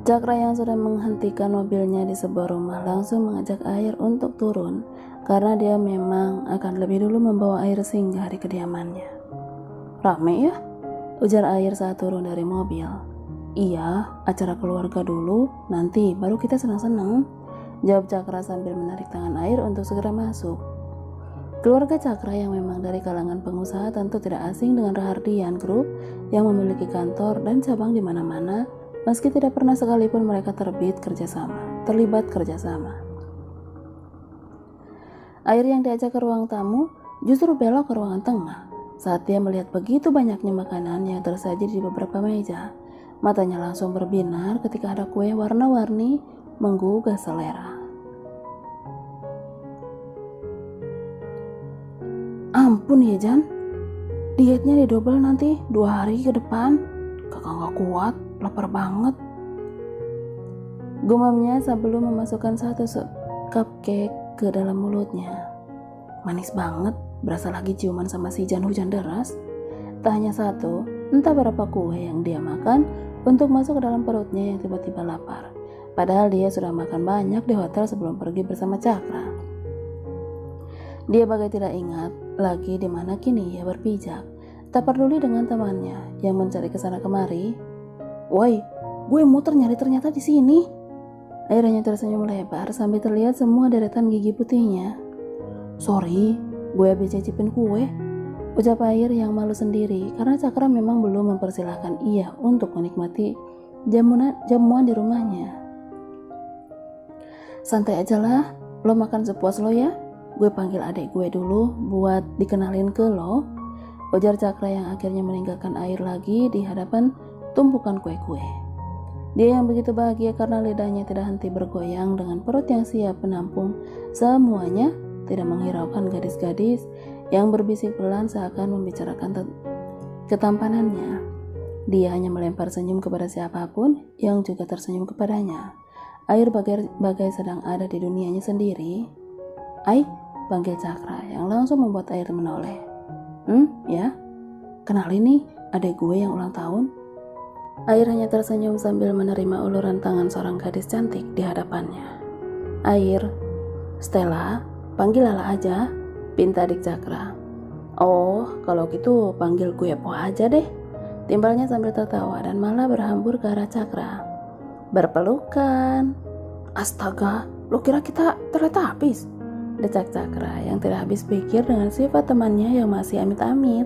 Cakra yang sudah menghentikan mobilnya di sebuah rumah langsung mengajak Air untuk turun karena dia memang akan lebih dulu membawa Air singgah di kediamannya. "Rame ya?" ujar Air saat turun dari mobil. "Iya, acara keluarga dulu, nanti baru kita senang-senang," jawab Cakra sambil menarik tangan Air untuk segera masuk. Keluarga Cakra yang memang dari kalangan pengusaha tentu tidak asing dengan Rahardian Group yang memiliki kantor dan cabang di mana-mana, meski tidak pernah sekalipun mereka terlibat kerjasama. Air yang diajak ke ruang tamu justru belok ke ruangan tengah saat dia melihat begitu banyaknya makanan yang tersaji di beberapa meja. Matanya langsung berbinar ketika ada kue warna-warni menggugah selera. "Ampun ya Jan, dietnya didobel nanti 2 hari ke depan. Kakak gak kuat, lapar banget," gumamnya sebelum memasukkan satu cupcake ke dalam mulutnya. "Manis banget, berasa lagi ciuman sama si Jan hujan deras." Tak hanya satu, entah berapa kue yang dia makan untuk masuk ke dalam perutnya yang tiba-tiba lapar. Padahal dia sudah makan banyak di hotel sebelum pergi bersama Cakra. Dia bagai tidak ingat lagi di mana kini ia berpijak. Tak peduli dengan temannya yang mencari kesana kemari. "Woi, gue muter nyari ternyata di sini." Akhirnya tersenyum lebar sambil terlihat semua deretan gigi putihnya. "Sorry, gue habis cicipin kue," ucap Air yang malu sendiri karena Cakra memang belum mempersilahkan ia untuk menikmati jamuan di rumahnya. "Santai aja lah, lo makan sepuas lo ya. Gue panggil adik gue dulu buat dikenalin ke lo," ujar Cakra yang akhirnya meninggalkan Air lagi di hadapan tumpukan kue-kue. Dia yang begitu bahagia karena lidahnya tidak henti bergoyang dengan perut yang siap menampung semuanya, tidak menghiraukan gadis-gadis yang berbisik pelan seakan membicarakan ketampanannya. Dia hanya melempar senyum kepada siapapun yang juga tersenyum kepadanya. Air bagai sedang ada di dunianya sendiri. "Ai," panggil Cakra yang langsung membuat Air menoleh. Ya? Kenalin nih, adik gue yang ulang tahun." Air hanya tersenyum sambil menerima uluran tangan seorang gadis cantik di hadapannya. "Air, Stella, panggil Lala aja," pinta adik Cakra. "Oh, kalau gitu panggil gue Po aja deh," timbalnya sambil tertawa dan malah berhambur ke arah Cakra. "Berpelukan." "Astaga, lo kira kita Teletubbies?" decak Cakra yang tidak habis pikir dengan sifat temannya yang masih amit-amit.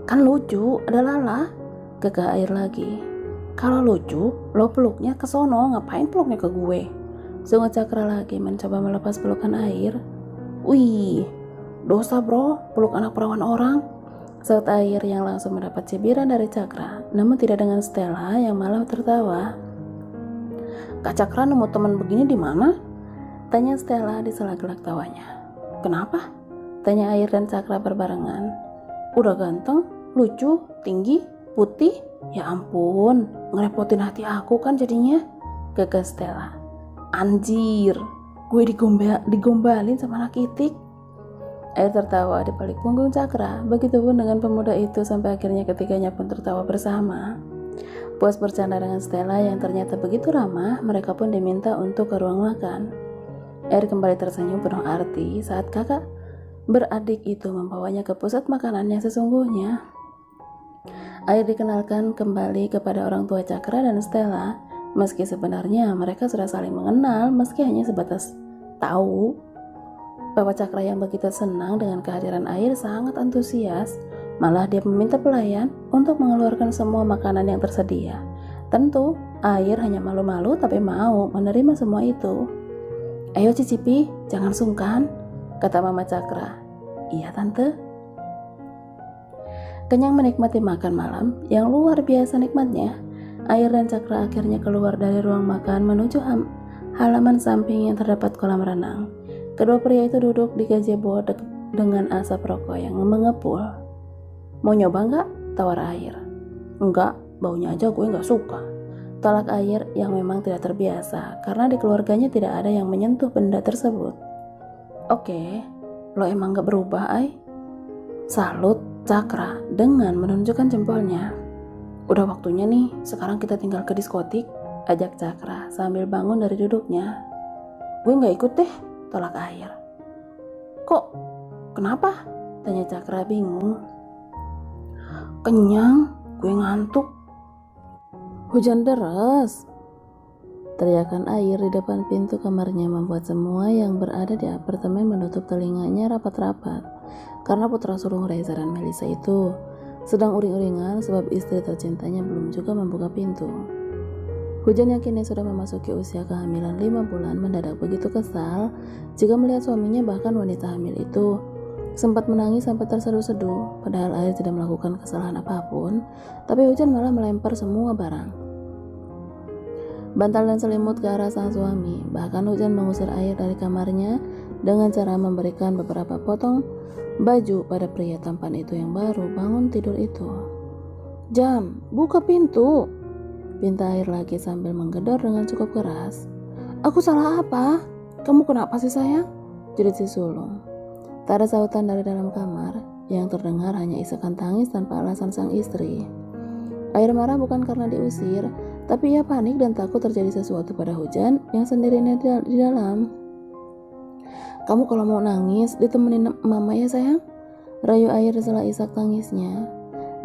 "Kan lucu, ada Lala," kekeh Air lagi. "Kalau lucu, lo peluknya ke sono, ngapain peluknya ke gue?" Sungut Cakra lagi mencoba melepas pelukan Air. "Wih, dosa bro, peluk anak perawan orang," saut Air yang langsung mendapat cibiran dari Cakra, namun tidak dengan Stella yang malah tertawa. "Kak Cakra nemu teman begini di mana?" tanya Stella di sela-gelak tawanya. "Kenapa?" tanya Air dan Cakra berbarengan. "Udah ganteng, lucu, tinggi, putih, ya ampun, ngerepotin hati aku kan jadinya," kekeh Stella. "Anjir, gue digombalin sama anak itik." Air tertawa di balik punggung Cakra. Begitupun dengan pemuda itu sampai akhirnya ketiganya pun tertawa bersama. Puas bercanda dengan Stella yang ternyata begitu ramah, mereka pun diminta untuk ke ruang makan. Air kembali tersenyum penuh arti saat kakak beradik itu membawanya ke pusat makanan yang sesungguhnya. Air dikenalkan kembali kepada orang tua Cakra dan Stella, meski sebenarnya mereka sudah saling mengenal meski hanya sebatas tahu. Papa Cakra yang begitu senang dengan kehadiran Air sangat antusias, malah dia meminta pelayan untuk mengeluarkan semua makanan yang tersedia. Tentu, Air hanya malu-malu tapi mau menerima semua itu. "Ayo cicipi, jangan sungkan," kata Mama Cakra. "Iya tante." Kenyang menikmati makan malam yang luar biasa nikmatnya, Air dan Cakra akhirnya keluar dari ruang makan menuju halaman samping yang terdapat kolam renang. Kedua pria itu duduk di gazebo dengan asap rokok yang mengepul. "Mau nyoba nggak?" tawar Air. "Enggak, baunya aja gue nggak suka," tolak Air yang memang tidak terbiasa karena di keluarganya tidak ada yang menyentuh benda tersebut. "Oke, lo emang nggak berubah, Ai," salut Cakra dengan menunjukkan jempolnya. "Udah waktunya nih, sekarang kita tinggal ke diskotik," ajak Cakra sambil bangun dari duduknya. Gue gak ikut deh, tolak air. Kok? Kenapa? Tanya Cakra bingung. Kenyang, gue ngantuk. Hujan deras. Teriakan air di depan pintu kamarnya membuat semua yang berada di apartemen menutup telinganya rapat-rapat. Karena putra sulung Reza dan Melisa itu sedang uring-uringan sebab istri tercintanya belum juga membuka pintu. Hujan yang kini sudah memasuki usia kehamilan 5 bulan mendadak begitu kesal jika melihat suaminya, bahkan wanita hamil itu sempat menangis sampai terseduh-seduh, padahal air tidak melakukan kesalahan apapun, tapi hujan malah melempar semua barang, bantal dan selimut ke arah sang suami. Bahkan hujan mengusir air dari kamarnya dengan cara memberikan beberapa potong baju pada pria tampan itu yang baru bangun tidur itu. Jam, buka pintu, pinta air lagi sambil menggedor dengan cukup keras. Aku salah apa? Kamu kenapa sih sayang? Jerit si sulung. Tak ada sautan dari dalam kamar, yang terdengar hanya isakan tangis tanpa alasan sang istri. Air marah bukan karena diusir, tapi ia panik dan takut terjadi sesuatu pada hujan yang sendirinya di dalam. Kamu kalau mau nangis ditemenin mama ya sayang, rayu air setelah isak tangisnya.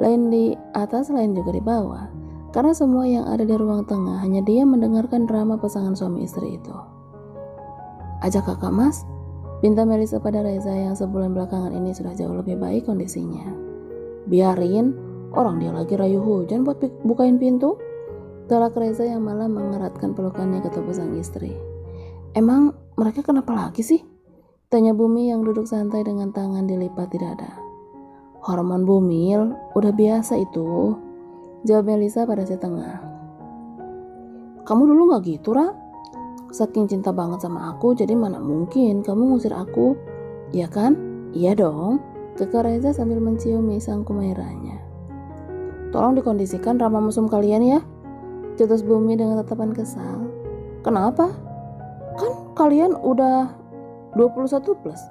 Lain di atas, lain juga di bawah, karena semua yang ada di ruang tengah hanya dia mendengarkan drama pasangan suami istri itu. Ajak kakak mas, pinta Melisa pada Reza yang sebulan belakangan ini sudah jauh lebih baik kondisinya. Biarin, orang dia lagi rayu hujan buat bukain pintu, tolak Reza yang malah mengeratkan pelukannya ke tubuh sang istri. Emang mereka kenapa lagi sih? Tanya Bumi yang duduk santai dengan tangan dilipat di dada. Hormon bumil, udah biasa itu, jawab Melisa pada setengah. Kamu dulu gak gitu, Ra? Saking cinta banget sama aku, jadi mana mungkin kamu ngusir aku, ya kan? Iya dong, kekeh Reza sambil menciumi sang kumairanya. Tolong dikondisikan rama mesum kalian ya, cetus Bumi dengan tatapan kesal. Kenapa? Kan kalian udah 21 plus,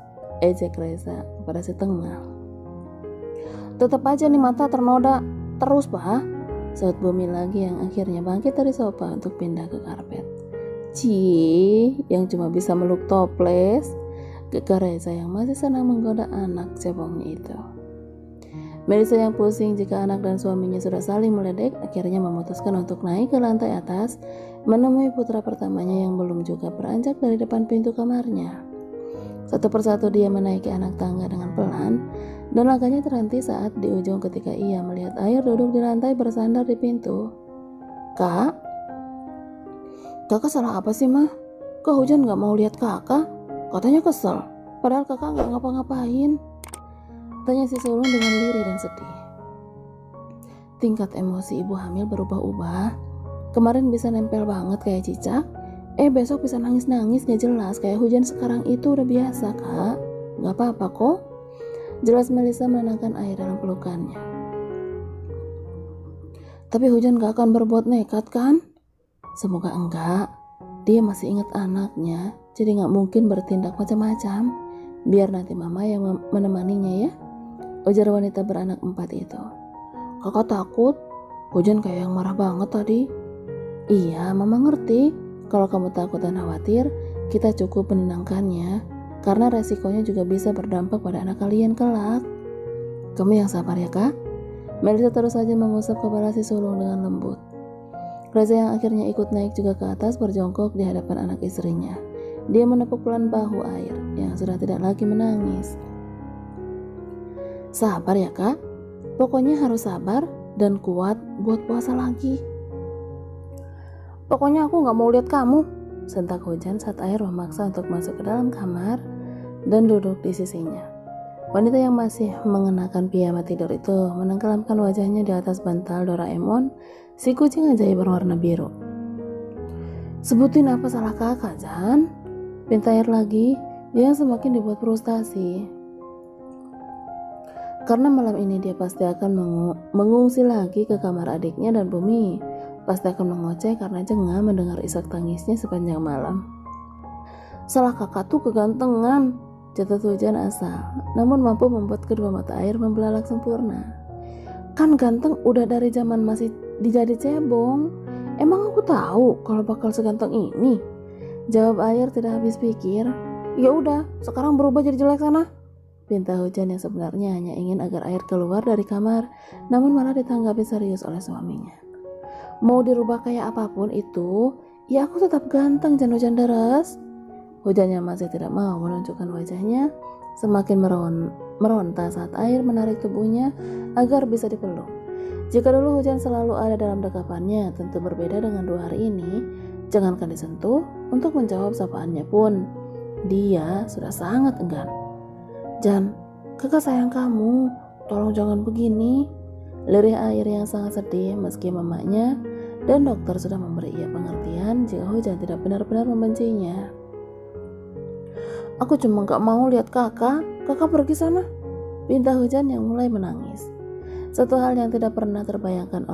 ejek Reza pada setengah. Tetap aja nih mata ternoda terus pak, saut Bumi lagi yang akhirnya bangkit dari sofa untuk pindah ke karpet. Cih, yang cuma bisa meluk toples, kekeh Reza yang masih senang menggoda anak cebongnya itu. Melisa yang pusing jika anak dan suaminya sudah saling meledek, akhirnya memutuskan untuk naik ke lantai atas menemui putra pertamanya yang belum juga beranjak dari depan pintu kamarnya. Satu persatu dia menaiki anak tangga dengan pelan, dan langkahnya terhenti saat di ujung ketika ia melihat air duduk di lantai bersandar di pintu. Kak? Kakak salah apa sih mah? Kok hujan gak mau lihat kakak? Katanya kesel, padahal kakak gak ngapa-ngapain, tanya si sulung dengan lirih dan sedih. Tingkat emosi ibu hamil berubah-ubah. Kemarin bisa nempel banget kayak cicak, besok bisa nangis-nangis gak jelas kayak hujan sekarang itu udah biasa kak. Gak apa-apa kok, jelas Melisa menenangkan air dalam pelukannya. Tapi hujan gak akan berbuat nekat kan? Semoga enggak, dia masih ingat anaknya, jadi gak mungkin bertindak macam-macam. Biar nanti mama yang menemaninya ya, ujar wanita beranak 4 itu. Kakak takut, hujan kayak yang marah banget tadi. Iya, mama ngerti. Kalau kamu takut dan khawatir, kita cukup menenangkannya, karena resikonya juga bisa berdampak pada anak kalian kelak. Kamu yang sabar ya kak. Melisa terus saja mengusap kepala si sulung dengan lembut. Reza yang akhirnya ikut naik juga ke atas berjongkok di hadapan anak istrinya. Dia menepuk pelan bahu air yang sudah tidak lagi menangis. Sabar ya kak, pokoknya harus sabar dan kuat buat puasa lagi. Pokoknya aku gak mau lihat kamu, sentak hujan saat air memaksa untuk masuk ke dalam kamar dan duduk di sisinya. Wanita yang masih mengenakan piyama tidur itu menenggelamkan wajahnya di atas bantal Doraemon, si kucing ajaib berwarna biru. Sebutin apa salah kakak, Jan? Pinta air lagi, yang semakin dibuat frustasi. Karena malam ini dia pasti akan mengungsi lagi ke kamar adiknya dan Bumi. Pasti akan mengoceh karena jengah mendengar isak tangisnya sepanjang malam. Salah kakak tuh kegantengan, jatuh hujan asal, namun mampu membuat kedua mata air membelalak sempurna. Kan ganteng udah dari zaman masih dijadi cebong. Emang aku tahu kalau bakal seganteng ini? Jawab air tidak habis pikir. Ya udah, sekarang berubah jadi jelek sana. Pinta hujan yang sebenarnya hanya ingin agar air keluar dari kamar, namun malah ditanggapi serius oleh suaminya. Mau dirubah kayak apapun itu, ya aku tetap ganteng dan hujan deras. Hujannya masih tidak mau menunjukkan wajahnya, semakin meronta saat air menarik tubuhnya agar bisa dipeluk. Jika dulu hujan selalu ada dalam dekapannya, tentu berbeda dengan 2 hari ini. Jangankan disentuh, untuk menjawab sapaannya pun, dia sudah sangat enggan. Jan, kakak sayang kamu, tolong jangan begini. Lirih air yang sangat sedih meski mamanya dan dokter sudah memberi ia pengertian jika hujan tidak benar-benar membencinya. Aku cuma gak mau lihat kakak pergi sana. Pinta hujan yang mulai menangis. Satu hal yang tidak pernah terbayangkan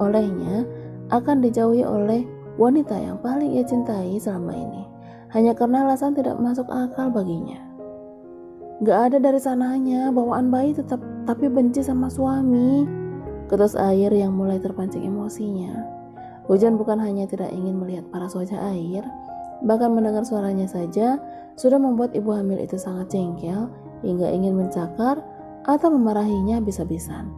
olehnya akan dijauhi oleh wanita yang paling ia cintai selama ini, hanya karena alasan tidak masuk akal baginya. Gak ada dari sananya bawaan bayi tetap tapi benci sama suami. Ketus air yang mulai terpancing emosinya. Hujan bukan hanya tidak ingin melihat paras wajah air, bahkan mendengar suaranya saja sudah membuat ibu hamil itu sangat jengkel hingga ingin mencakar atau memarahinya habis-habisan.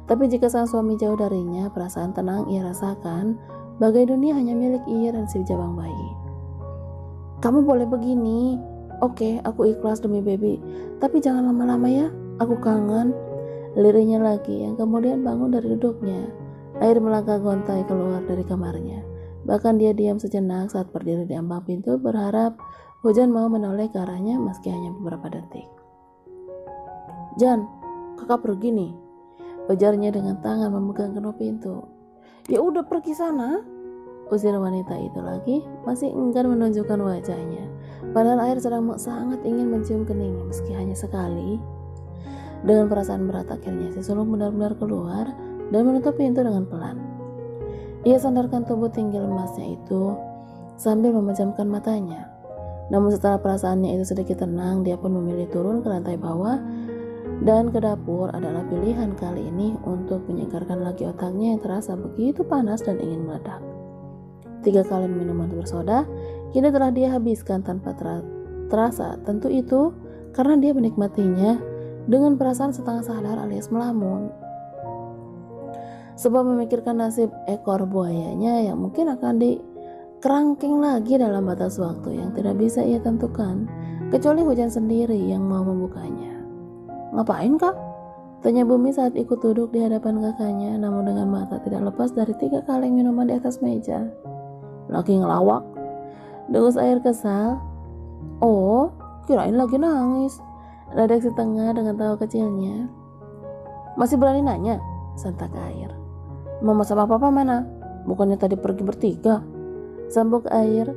Tapi jika sang suami jauh darinya, perasaan tenang ia rasakan, bagai dunia hanya milik ia dan si jabang bayi. Kamu boleh begini. Oke, aku ikhlas demi baby, tapi jangan lama-lama ya, aku kangen. Lirihnya lagi yang kemudian bangun dari duduknya. Air melangkah gontai keluar dari kamarnya. Bahkan dia diam sejenak saat berdiri di ambang pintu berharap hujan mau menoleh ke arahnya meski hanya beberapa detik. Jan, kakak pergi nih, ujarnya dengan tangan memegang kenop pintu. Ya udah pergi sana. Usir wanita itu lagi, masih enggan menunjukkan wajahnya. Padahal air sedang sangat ingin mencium keningnya meski hanya sekali. Dengan perasaan berat akhirnya si sulung benar-benar keluar dan menutup pintu dengan pelan. Ia sandarkan tubuh tinggi lemasnya itu sambil memejamkan matanya. Namun setelah perasaannya itu sedikit tenang, dia pun memilih turun ke lantai bawah dan ke dapur adalah pilihan kali ini untuk menyegarkan lagi otaknya yang terasa begitu panas dan ingin meledak. 3 galon minuman bersoda kini telah dia habiskan tanpa terasa. Tentu itu karena dia menikmatinya dengan perasaan setengah sadar alias melamun. Sebab memikirkan nasib ekor buayanya yang mungkin akan dikerangkeng lagi dalam batas waktu yang tidak bisa ia tentukan, kecuali hujan sendiri yang mau membukanya. Ngapain kak? Tanya Bumi saat ikut duduk di hadapan kakaknya, namun dengan mata tidak lepas dari 3 kaleng minuman di atas meja. Lagi ngelawak, dengus air kesal. Oh, kirain lagi nangis. Ledek si tengah dengan tawa kecilnya. Masih berani nanya? Sentak air. Mama sama papa mana? Bukannya tadi pergi bertiga? Sambuk air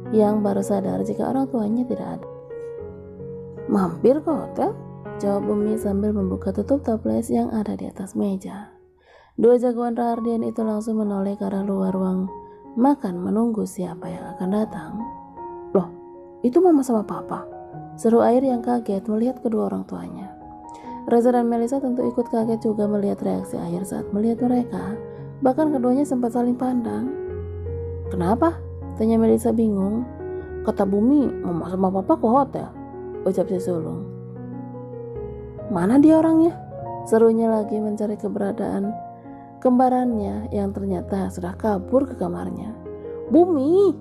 yang baru sadar jika orang tuanya tidak ada. Mampir ke hotel? Jawab Bumi sambil membuka tutup toples yang ada di atas meja. 2 jagoan Rahardian itu langsung menoleh ke arah luar ruang makan menunggu siapa yang akan datang. Loh, itu mama sama papa? Seru air yang kaget melihat kedua orang tuanya. Reza dan Melisa tentu ikut kaget juga melihat reaksi air saat melihat mereka. Bahkan keduanya sempat saling pandang. Kenapa? Tanya Melisa bingung. Kata Bumi, mama sama papa ke hotel, ucap si sulung. Mana dia orangnya? Serunya lagi mencari keberadaan kembarannya yang ternyata sudah kabur ke kamarnya. Bumi!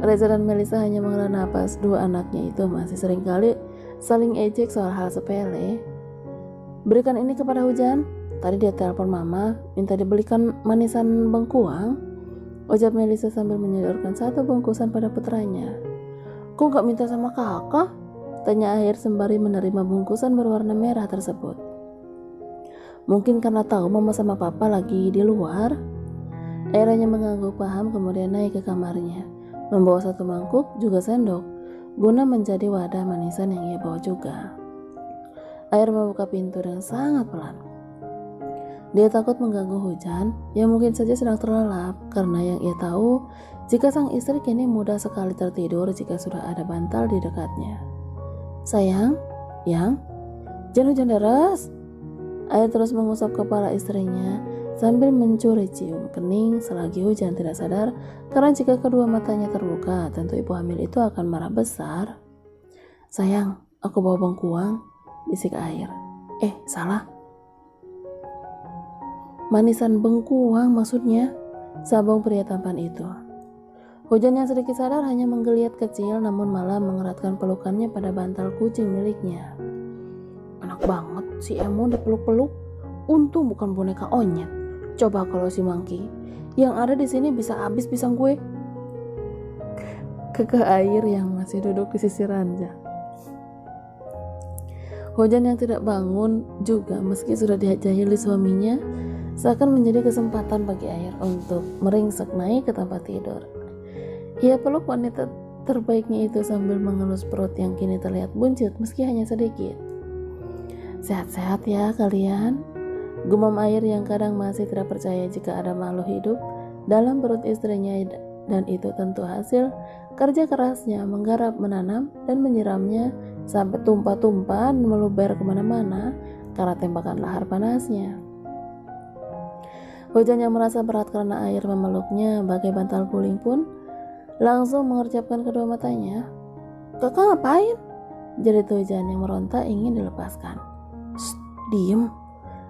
Reza dan Melisa hanya menghela napas. 2 anaknya itu masih seringkali saling ejek soal hal sepele. Berikan ini kepada Hujan. Tadi dia telepon mama, minta dibelikan manisan bengkuang, ucap Melisa sambil menyodorkan 1 bungkusan pada putranya. Kok gak minta sama kakak? Tanya Air sembari menerima bungkusan berwarna merah tersebut. Mungkin karena tahu mama sama papa lagi di luar. Air hanya mengangguk paham kemudian naik ke kamarnya, membawa 1 mangkuk juga sendok, guna menjadi wadah manisan yang ia bawa juga. Air membuka pintu dengan sangat pelan. Dia takut mengganggu Hujan yang mungkin saja sedang terlelap, karena yang ia tahu jika sang istri kini mudah sekali tertidur jika sudah ada bantal di dekatnya. Sayang, yang, jangan hujan deras. Air terus mengusap kepala istrinya sambil mencuri cium kening selagi Hujan tidak sadar, karena jika kedua matanya terbuka, tentu ibu hamil itu akan marah besar. "Sayang, aku bawa bengkuang," bisik Air. Salah. "Manisan bengkuang maksudnya," sambung pria tampan itu. Hujan yang sedikit sadar hanya menggeliat kecil, namun malah mengeratkan pelukannya pada bantal kucing miliknya. "Enak banget si Emo dipeluk-peluk. Untung bukan boneka onyet. Coba kalau si Monkey, yang ada di sini bisa habis pisang gue." Kekeh Air yang masih duduk di sisi ranjang. Hujan yang tidak bangun juga meski sudah dijahili suaminya, seakan menjadi kesempatan bagi Air untuk meringsek naik ke tempat tidur. Ia peluk wanita terbaiknya itu sambil mengelus perut yang kini terlihat buncit meski hanya sedikit. "Sehat-sehat ya kalian," gumam Air yang kadang masih tidak percaya jika ada makhluk hidup dalam perut istrinya, dan itu tentu hasil kerja kerasnya menggarap, menanam, dan menyiramnya sampai tumpah-tumpah dan meluber kemana-mana karena tembakan lahar panasnya. Hujan yang merasa berat karena Air memeluknya bagai bantal guling pun langsung mengerjapkan kedua matanya. "Kakak ngapain?" jerit Hujan yang meronta ingin dilepaskan. "Shh, diem,"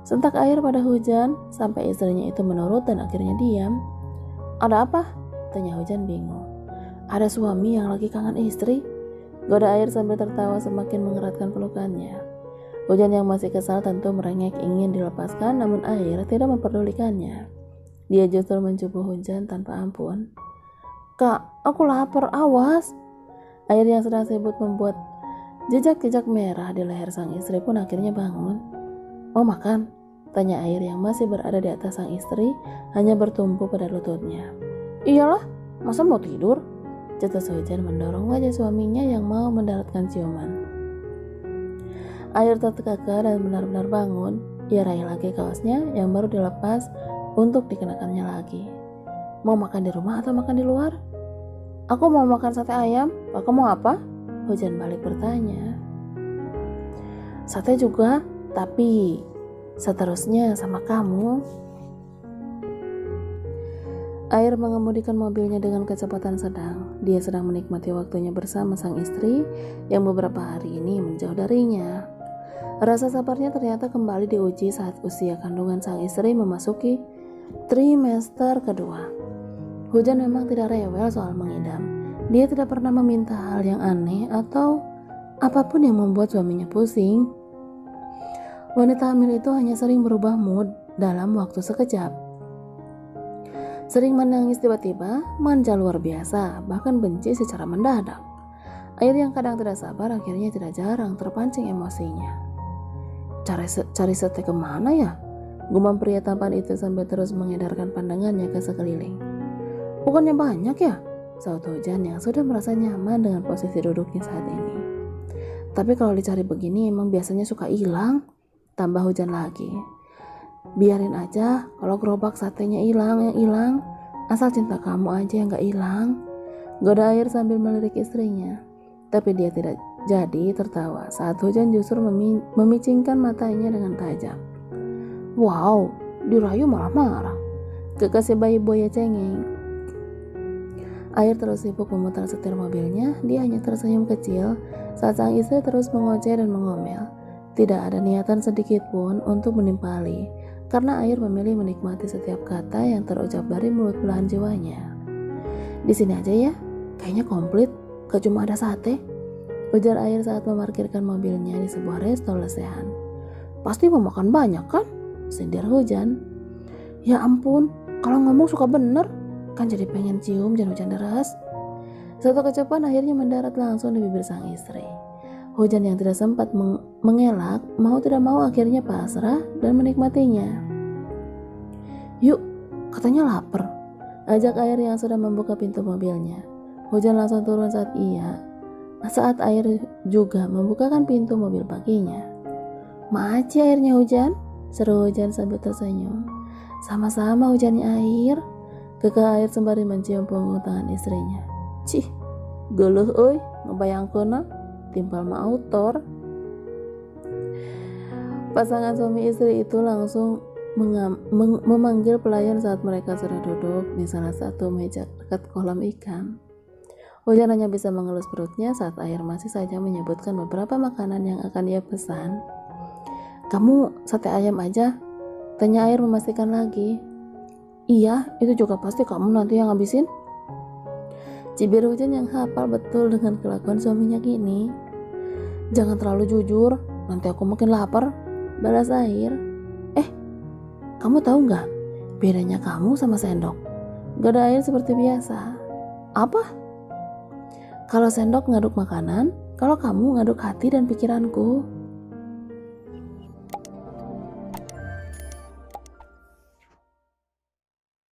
sentak Air pada Hujan sampai istrinya itu menurut dan akhirnya diam. "Ada apa?" tanya Hujan bingung. "Ada suami yang lagi kangen istri," goda Air sambil tertawa semakin mengeratkan pelukannya. Hujan yang masih kesal tentu merengek ingin dilepaskan, namun Air tidak memperdulikannya. Dia justru mencubu Hujan tanpa ampun. "Kak, aku lapar, awas." Air yang sedang sibuk membuat jejak-jejak merah di leher sang istri pun akhirnya bangun. "Mau makan?" tanya Air yang masih berada di atas sang istri, hanya bertumpu pada lututnya. "Iyalah, masa mau tidur?" cetus Hujan mendorong wajah suaminya yang mau mendaratkan ciuman. Air terkekeh dan benar-benar bangun. Ia raih lagi kaosnya yang baru dilepas untuk dikenakannya lagi. "Mau makan di rumah atau makan di luar?" "Aku mau makan sate ayam. Kakak mau apa?" Hujan balik bertanya. "Sate juga, tapi seterusnya sama kamu." Air mengemudikan mobilnya dengan kecepatan sedang. Dia sedang menikmati waktunya bersama sang istri yang beberapa hari ini menjauh darinya. Rasa sabarnya ternyata kembali diuji saat usia kandungan sang istri memasuki trimester kedua. Hujan memang tidak rewel soal mengidam. Dia tidak pernah meminta hal yang aneh atau apapun yang membuat suaminya pusing. Wanita hamil itu hanya sering berubah mood dalam waktu sekejap. Sering menangis tiba-tiba, manja luar biasa, bahkan benci secara mendadak. Air yang kadang tidak sabar akhirnya tidak jarang terpancing emosinya. Cari sate kemana ya?" gumam pria tampan itu sambil terus mengedarkan pandangannya ke sekeliling. "Bukannya banyak ya?" saut Hujan yang sudah merasa nyaman dengan posisi duduknya saat ini. "Tapi kalau dicari begini emang biasanya suka hilang," tambah Hujan lagi. "Biarin aja kalau gerobak satenya hilang, asal cinta kamu aja yang gak hilang," goda Air sambil melirik istrinya. Tapi dia tidak jadi tertawa saat Hujan justru memicingkan matanya dengan tajam. "Wow, dirayu malah marah," kekasih bayi buaya cengeng. Air terus sibuk memutar setir mobilnya. Dia hanya tersenyum kecil saat sang istri terus mengoceh dan mengomel. Tidak ada niatan sedikit pun untuk menimpali, karena Air memilih menikmati setiap kata yang terucap dari mulut belahan jiwanya. "Di sini aja ya, kayaknya komplit, gak cuma ada sate," ujar Air saat memarkirkan mobilnya di sebuah resto lesehan. "Pasti mau makan banyak kan?" sindir Hujan. "Ya ampun, kalau ngomong suka bener, kan jadi pengen cium dan hujan deras." Satu kecupan akhirnya mendarat langsung di bibir sang istri. Hujan yang tidak sempat mengelak, mau tidak mau akhirnya pasrah dan menikmatinya. "Yuk, katanya lapar," ajak Air yang sudah membuka pintu mobilnya. Hujan langsung turun saat Air juga membukakan pintu mobil baginya. "Maci airnya Hujan," seru Hujan sambil tersenyum. "Sama-sama Hujannya Air," kekeh Air sembari mencium punggung tangan istrinya. "Cih, geuleuh euy, ngebayangkeunna timpal ma autor." Pasangan suami istri itu langsung memanggil pelayan saat mereka sudah duduk di salah satu meja dekat kolam ikan. Ujar hanya bisa mengelus perutnya saat Air masih saja menyebutkan beberapa makanan yang akan ia pesan. "Kamu sate ayam aja?" tanya Air memastikan lagi. "Iya, itu juga pasti kamu nanti yang habisin," cibir Hujan yang hafal betul dengan kelakuan suaminya kini. "Jangan terlalu jujur, nanti aku makin lapar," balas Air. "Kamu tahu nggak bedanya kamu sama sendok?" Gada Air seperti biasa. "Apa?" "Kalau sendok ngaduk makanan, kalau kamu ngaduk hati dan pikiranku,"